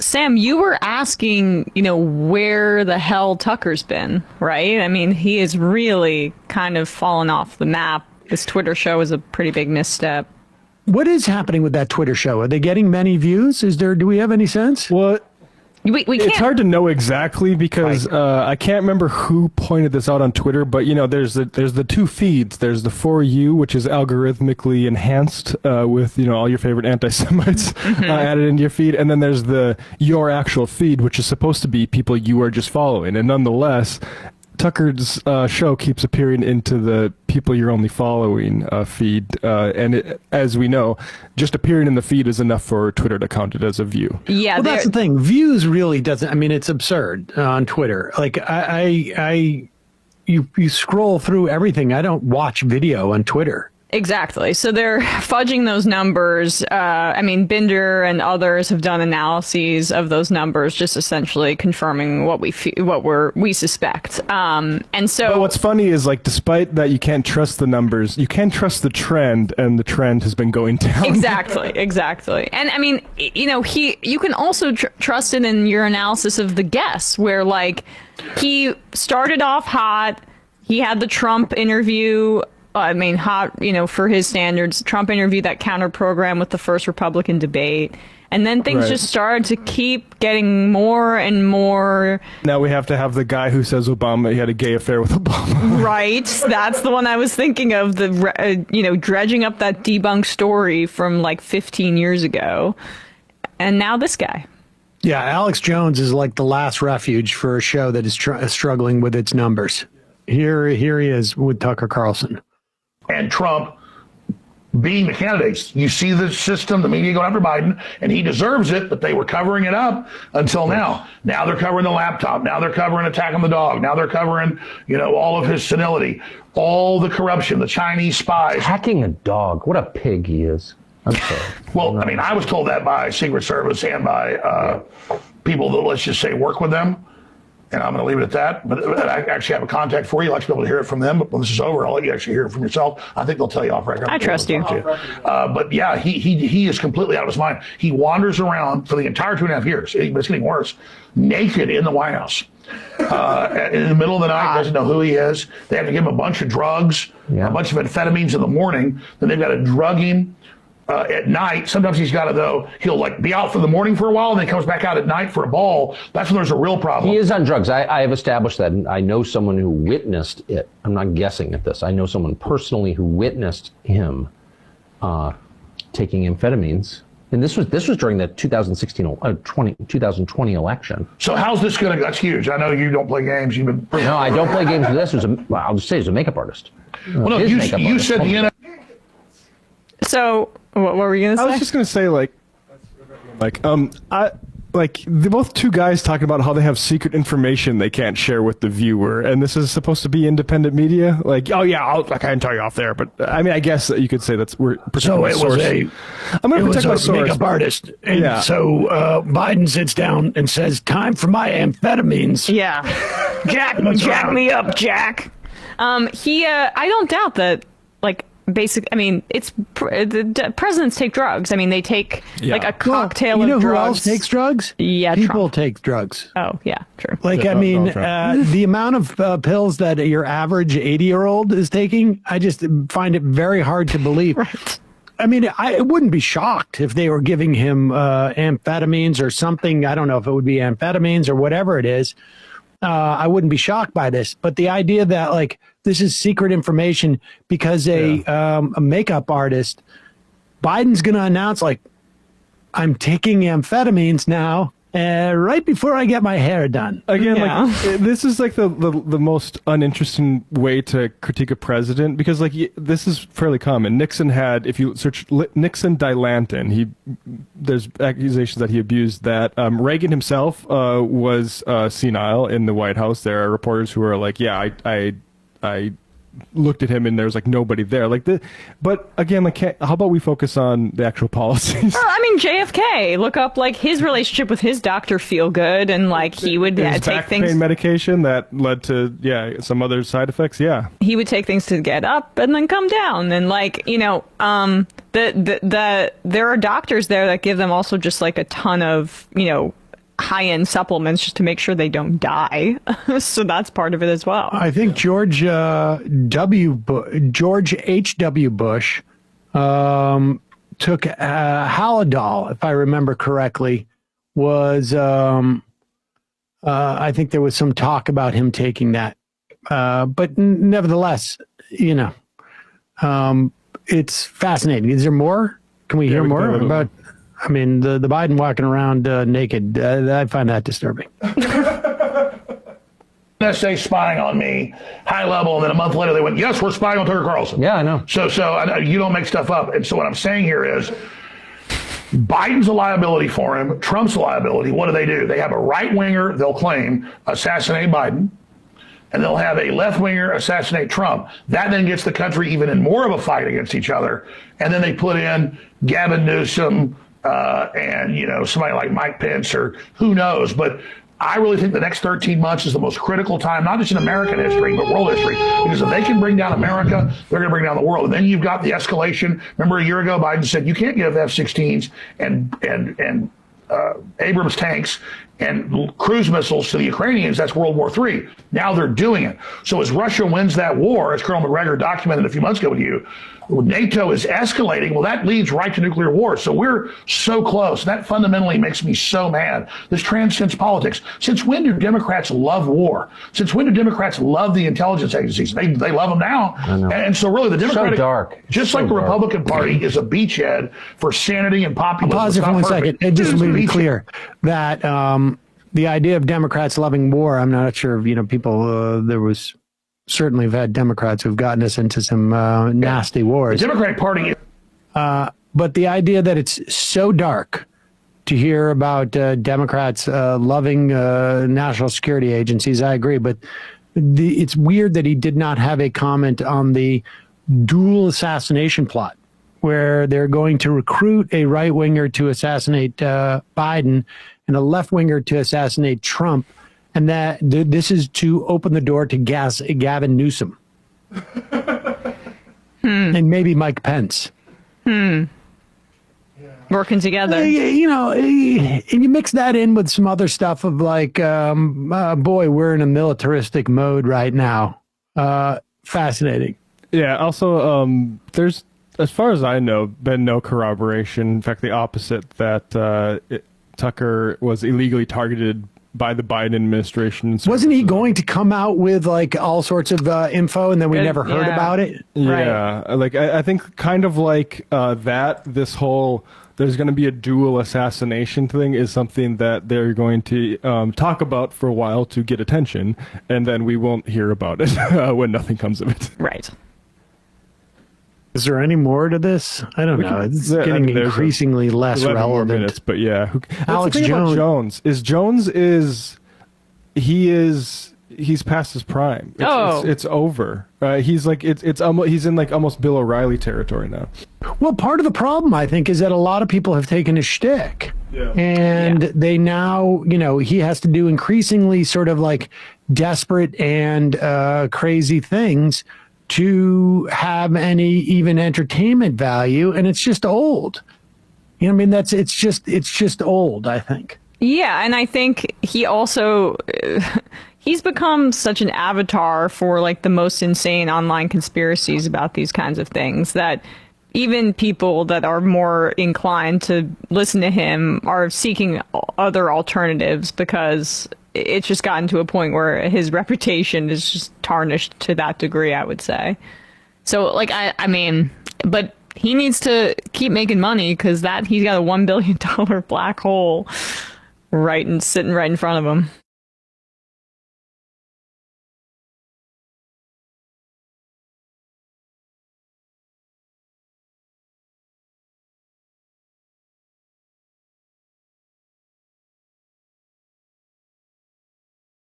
Sam, you were asking, where the hell Tucker's been, right? I mean, he has really kind of fallen off the map. This Twitter show is a pretty big misstep. What is happening with that Twitter show? Are they getting many views? Do we have any sense? Well, we can't. It's hard to know exactly because I can't remember who pointed this out on Twitter, but there's the two feeds. There's the For You, which is algorithmically enhanced with all your favorite anti-Semites added into your feed, and then there's the Your Actual Feed, which is supposed to be people you are just following, and nonetheless, Tucker's show keeps appearing into the people you're only following feed, and as we know, just appearing in the feed is enough for Twitter to count it as a view. Yeah, well, that's the thing. Views really doesn't. I mean, it's absurd on Twitter. Like you scroll through everything. I don't watch video on Twitter. Exactly. So they're fudging those numbers. I mean, Binder and others have done analyses of those numbers, just essentially confirming what we suspect. And so, but what's funny is, like, despite that, you can't trust the numbers. You can trust the trend, and the trend has been going down. Exactly. And I mean, you can also trust it in your analysis of the guests, where like he started off hot. He had the Trump interview. I mean, hot, for his standards, Trump interviewed that counter program with the first Republican debate. And then things just started to keep getting more and more. Now we have to have the guy who says he had a gay affair with Obama. Right. That's the one I was thinking of, dredging up that debunked story from like 15 years ago. And now this guy. Yeah, Alex Jones is like the last refuge for a show that is struggling with its numbers. Here he is with Tucker Carlson. And Trump being the candidates. You see the system, the media going after Biden, and he deserves it, but they were covering it up until now. Now they're covering the laptop. Now they're covering attack on the dog. Now they're covering, all of his senility, all the corruption, the Chinese spies. Hacking a dog. What a pig he is. I'm sorry. Well, I mean, I was told that by Secret Service and by people that, let's just say, work with them. And I'm going to leave it at that. But I actually have a contact for you. I'd like to be able to hear it from them. But when this is over, I'll let you actually hear it from yourself. I think they'll tell you off record. I trust you. But yeah, he is completely out of his mind. He wanders around for the entire 2.5 years. It's getting worse. Naked in the White House. In the middle of the night, doesn't know who he is. They have to give him a bunch of drugs, a bunch of amphetamines in the morning. Then they've got to drug him. At night, sometimes he'll like be out for the morning for a while, and then comes back out at night for a ball. That's when there's a real problem. He is on drugs. I have established that, and I know someone who witnessed it. I'm not guessing at this. I know someone personally who witnessed him taking amphetamines. And this was during the 2020 election. So how's this going to? That's huge. I know you don't play games. No, I don't play games with this. I'll just say he's a makeup artist. Well, no, you said the NFL. So what were you going to say? I was just going to say, the both two guys talking about how they have secret information they can't share with the viewer, and this is supposed to be independent media. Like, oh yeah, I can tell you off there, but I mean, I guess you could say we're protecting my source. I'm going to protect my source. Makeup artist, and so Biden sits down and says, "Time for my amphetamines." Yeah, jack me up, Jack. I don't doubt that. I mean, the presidents take drugs. I mean, they take like a cocktail of drugs. You know who else takes drugs? Yeah, people Trump. take drugs. Oh, yeah, true. Like, I mean, the amount of pills that your average 80-year-old is taking, I just find it very hard to believe. Right. I mean, I wouldn't be shocked if they were giving him amphetamines or something. I don't know if it would be amphetamines or whatever it is. I wouldn't be shocked by this. But the idea that, like, this is secret information because a makeup artist, Biden's going to announce, like, I'm taking amphetamines now right before I get my hair done. Again, this is like the most uninteresting way to critique a president, because like this is fairly common. Nixon had, if you search Nixon Dilantin, there's accusations that he abused that. Reagan himself was senile in the White House. There are reporters who are like, yeah, I looked at him and there was like nobody there. But again, how about we focus on the actual policies? Well, I mean, JFK, look up like his relationship with his Dr. Feelgood, and like he would take back things. Pain medication that led to some other side effects. Yeah, he would take things to get up and then come down, and there are doctors there that give them also just like a ton of high-end supplements just to make sure they don't die. So that's part of it as well. I think George H.W. Bush took Halidol, if I remember correctly, was I think there was some talk about him taking that. But nevertheless, it's fascinating. Is there more? Can we hear more about? I mean, the Biden walking around naked. I find that disturbing. NSA spying on me, high level, and then a month later they went, yes, we're spying on Tucker Carlson. Yeah, I know. So you don't make stuff up. And so what I'm saying here is Biden's a liability for him. Trump's a liability. What do? They have a right-winger, they'll claim, assassinate Biden, and they'll have a left-winger assassinate Trump. That then gets the country even in more of a fight against each other. And then they put in Gavin Newsom and, somebody like Mike Pence or who knows. But I really think the next 13 months is the most critical time, not just in American history, but world history. Because if they can bring down America, they're going to bring down the world. And then you've got the escalation. Remember a year ago, Biden said, you can't give F-16s and Abrams tanks and cruise missiles to the Ukrainians. That's World War III. Now they're doing it. So as Russia wins that war, as Colonel McGregor documented a few months ago with you, NATO is escalating. Well, that leads right to nuclear war. So we're so close. That fundamentally makes me so mad. This transcends politics. Since when do Democrats love war? Since when do Democrats love the intelligence agencies? They love them now. And so really the Democratic, so dark. Just like the Republican Party is a beachhead for sanity and populism. Pause it for 1 second. Just to be clear that the idea of Democrats loving war, I'm not sure if, people, there was certainly have had Democrats who've gotten us into some nasty wars. The Democratic Party. But the idea that it's so dark to hear about Democrats loving national security agencies, I agree. But it's weird that he did not have a comment on the dual assassination plot, where they're going to recruit a right-winger to assassinate Biden and a left-winger to assassinate Trump. And that this is to open the door to Gavin Newsom. And maybe Mike Pence. Working together. And you mix that in with some other stuff of like, boy, we're in a militaristic mode right now. Fascinating. Yeah, also, there's, as far as I know, been no corroboration. In fact, the opposite, that Tucker was illegally targeted by the Biden administration. Wasn't he going to come out with like all sorts of info and then we never heard about it? Yeah, right. Like I think kind of like that, this whole there's going to be a dual assassination thing is something that they're going to talk about for a while to get attention, and then we won't hear about it when nothing comes of it. Right. Is there any more to this? I don't know. It's getting increasingly less relevant. Minutes, but yeah, Alex Jones. He's past his prime. It's over. He's like he's in like almost Bill O'Reilly territory now. Well, part of the problem, I think, is that a lot of people have taken his shtick, and they now, he has to do increasingly sort of like desperate and crazy things to have any even entertainment value, and it's just old. It's just old, I think. Yeah, and I think he also he's become such an avatar for like the most insane online conspiracies about these kinds of things that even people that are more inclined to listen to him are seeking other alternatives, because it's just gotten to a point where his reputation is just tarnished to that degree, I would say. So, like, I mean, but he needs to keep making money, because he's got a $1 billion black hole sitting right in front of him.